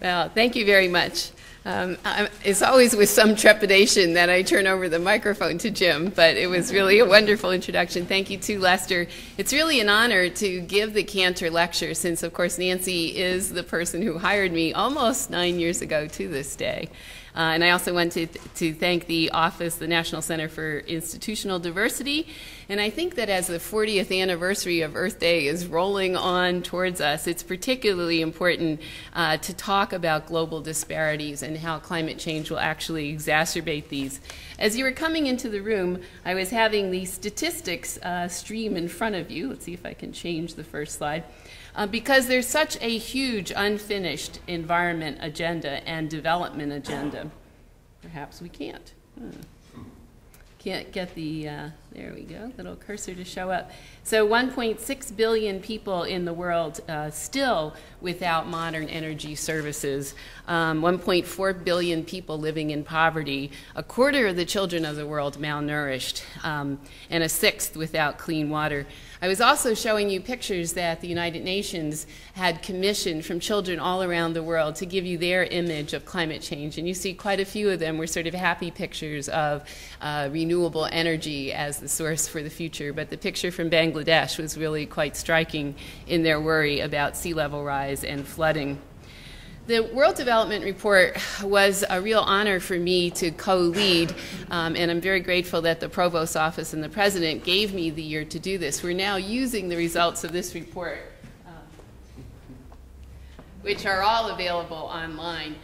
Well, thank you very much. It's always with some trepidation that I turn over the microphone to Jim, but it was really a wonderful introduction. Thank you too, Lester. It's really an honor to give the Cantor lecture since, of course, Nancy is the person who hired me almost 9 years ago to this day. And I also want to thank the office, the National Center for Institutional Diversity. And I think that as the 40th anniversary of Earth Day is rolling on towards us, it's particularly important to talk about global disparities and how climate change will actually exacerbate these. As you were coming into the room, I was having the statistics stream in front of you. Let's see if I can change the first slide. Because there's such a huge unfinished environment agenda and development agenda. Perhaps we can't. Can't get the, there we go, little cursor to show up. So 1.6 billion people in the world still without modern energy services. 1.4 billion people living in poverty. A quarter of the children of the world malnourished. And a sixth without clean water. I was also showing you pictures that the United Nations had commissioned from children all around the world to give you their image of climate change. And you see quite a few of them were sort of happy pictures of renewable energy as the source for the future. But the picture from Bangladesh was really quite striking in their worry about sea level rise and flooding. The World Development Report was a real honor for me to co-lead, and I'm very grateful that the Provost's office and the President gave me the year to do this. We're now using the results of this report, which are all available online.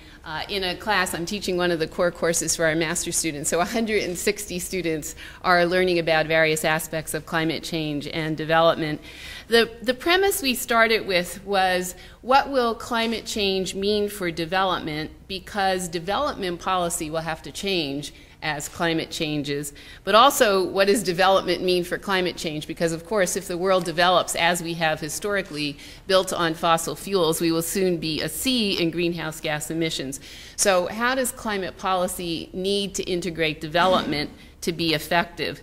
In a class, I'm teaching one of the core courses for our master's students. So 160 students are learning about various aspects of climate change and development. The premise we started with was, what will climate change mean for development? Because development policy will have to change as climate changes, but also what does development mean for climate change? Because of course, if the world develops as we have historically, built on fossil fuels, we will soon be a C in greenhouse gas emissions. So how does climate policy need to integrate development to be effective?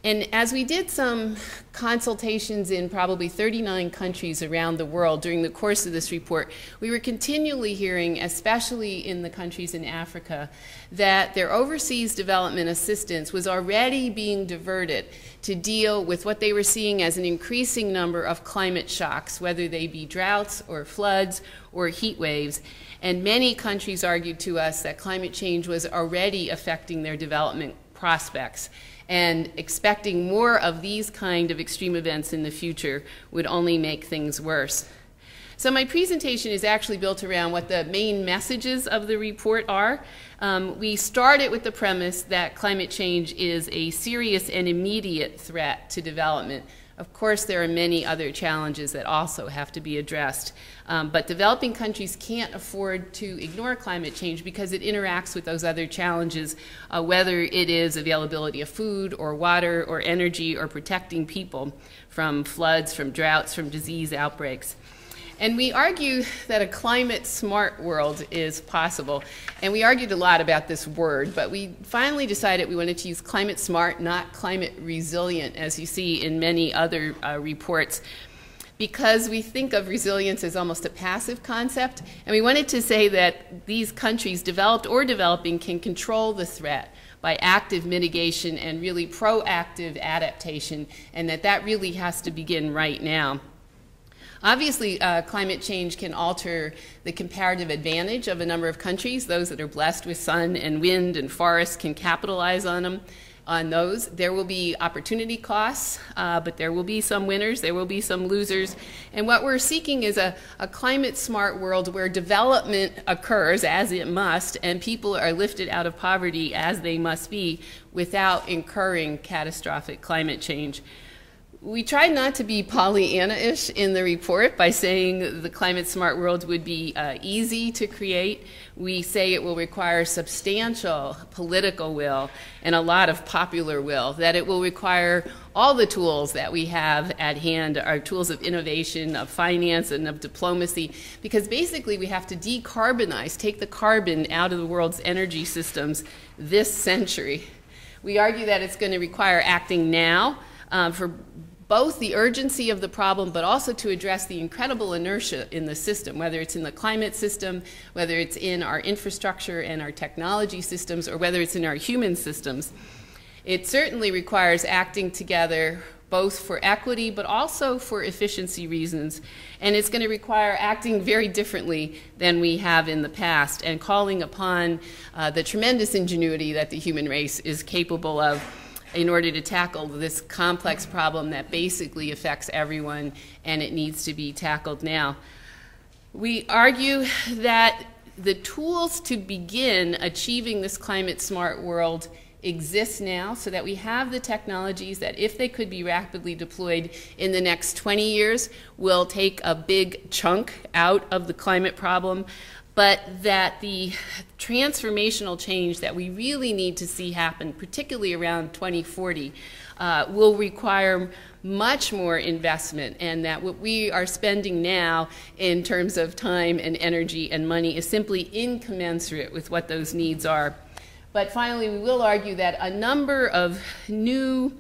And as we did some consultations in probably 39 countries around the world during the course of this report, we were continually hearing, especially in the countries in Africa, that their overseas development assistance was already being diverted to deal with what they were seeing as an increasing number of climate shocks, whether they be droughts or floods or heat waves. And many countries argued to us that climate change was already affecting their development prospects. And expecting more of these kind of extreme events in the future would only make things worse. So my presentation is actually built around what the main messages of the report are. We started with the premise that climate change is a serious and immediate threat to development. Of course, there are many other challenges that also have to be addressed. But developing countries can't afford to ignore climate change because it interacts with those other challenges, whether it is availability of food or water or energy or protecting people from floods, from droughts, from disease outbreaks. And we argue that a climate-smart world is possible. And we argued a lot about this word, but we finally decided we wanted to use climate-smart, not climate-resilient, as you see in many other reports, because we think of resilience as almost a passive concept. And we wanted to say that these countries, developed or developing, can control the threat by active mitigation and really proactive adaptation, and that really has to begin right now. Obviously, climate change can alter the comparative advantage of a number of countries. Those that are blessed with sun and wind and forests can capitalize on those. There will be opportunity costs, but there will be some winners, there will be some losers. And what we're seeking is a climate-smart world where development occurs, as it must, and people are lifted out of poverty, as they must be, without incurring catastrophic climate change. We tried not to be Pollyanna-ish in the report by saying the climate-smart world would be easy to create. We say it will require substantial political will and a lot of popular will, that it will require all the tools that we have at hand, our tools of innovation, of finance, and of diplomacy, because basically we have to decarbonize, take the carbon out of the world's energy systems this century. We argue that it's going to require acting now for both the urgency of the problem, but also to address the incredible inertia in the system, whether it's in the climate system, whether it's in our infrastructure and our technology systems, or whether it's in our human systems. It certainly requires acting together both for equity but also for efficiency reasons. And it's going to require acting very differently than we have in the past and calling upon the tremendous ingenuity that the human race is capable of in order to tackle this complex problem that basically affects everyone, and it needs to be tackled now. We argue that the tools to begin achieving this climate-smart world exist now, so that we have the technologies that, if they could be rapidly deployed in the next 20 years, will take a big chunk out of the climate problem, but that the transformational change that we really need to see happen, particularly around 2040, will require much more investment, and that what we are spending now in terms of time and energy and money is simply incommensurate with what those needs are. But finally, we will argue that a number of new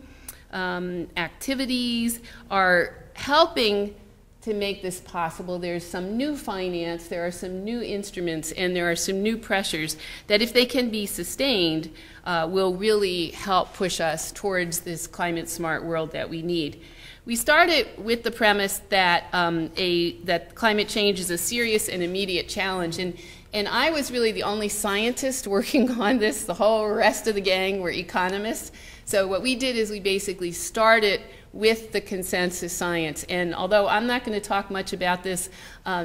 activities are helping to make this possible. There's some new finance, there are some new instruments, and there are some new pressures that, if they can be sustained, will really help push us towards this climate-smart world that we need. We started with the premise that, that climate change is a serious and immediate challenge. And I was really the only scientist working on this. The whole rest of the gang were economists. So what we did is we basically started with the consensus science. And although I'm not going to talk much about this,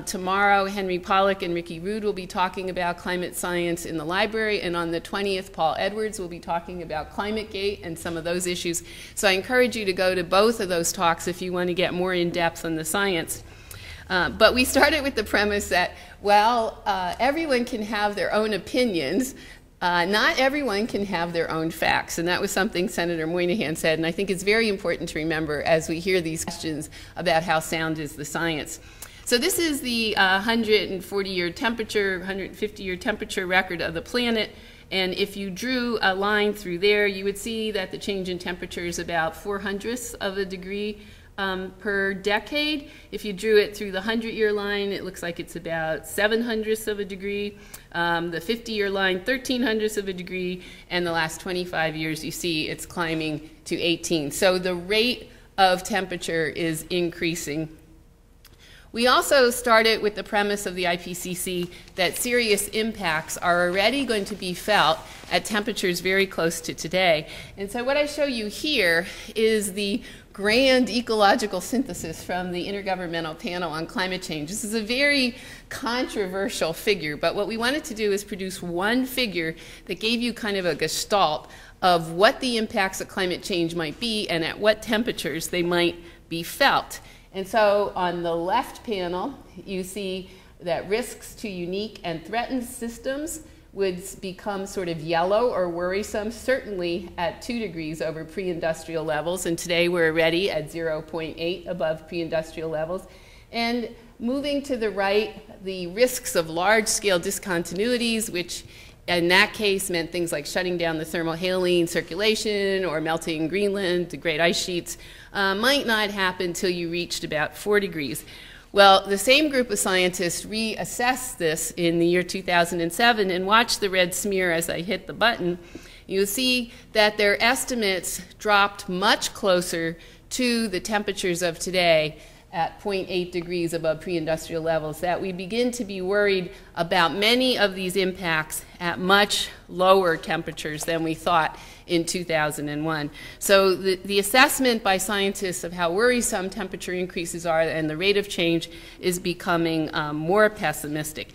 tomorrow Henry Pollack and Ricky Rude will be talking about climate science in the library, and on the 20th Paul Edwards will be talking about ClimateGate and some of those issues. So I encourage you to go to both of those talks if you want to get more in depth on the science. But we started with the premise that, well, everyone can have their own opinions. Not everyone can have their own facts, and that was something Senator Moynihan said, and I think it's very important to remember as we hear these questions about how sound is the science. So this is the 140-year temperature, 150-year temperature record of the planet, and if you drew a line through there, you would see that the change in temperature is about 0.04 of a degree per decade. If you drew it through the 100-year line, it looks like it's about 0.07 of a degree. The 50-year line, 0.13 of a degree. And the last 25 years, you see it's climbing to 18. So the rate of temperature is increasing. We also started with the premise of the IPCC that serious impacts are already going to be felt at temperatures very close to today. And so what I show you here is the grand ecological synthesis from the Intergovernmental Panel on Climate Change. This is a very controversial figure, but what we wanted to do is produce one figure that gave you kind of a gestalt of what the impacts of climate change might be and at what temperatures they might be felt. And so on the left panel, you see that risks to unique and threatened systems would become sort of yellow or worrisome, certainly at 2 degrees over pre-industrial levels, and today we're already at 0.8 above pre-industrial levels. And moving to the right, the risks of large-scale discontinuities, which in that case meant things like shutting down the thermohaline circulation or melting Greenland, the great ice sheets, might not happen until you reached about 4 degrees. Well, the same group of scientists reassessed this in the year 2007, and watch the red smear as I hit the button. You'll see that their estimates dropped much closer to the temperatures of today at 0.8 degrees above pre-industrial levels, that we begin to be worried about many of these impacts at much lower temperatures than we thought in 2001. So the assessment by scientists of how worrisome temperature increases are and the rate of change is becoming more pessimistic.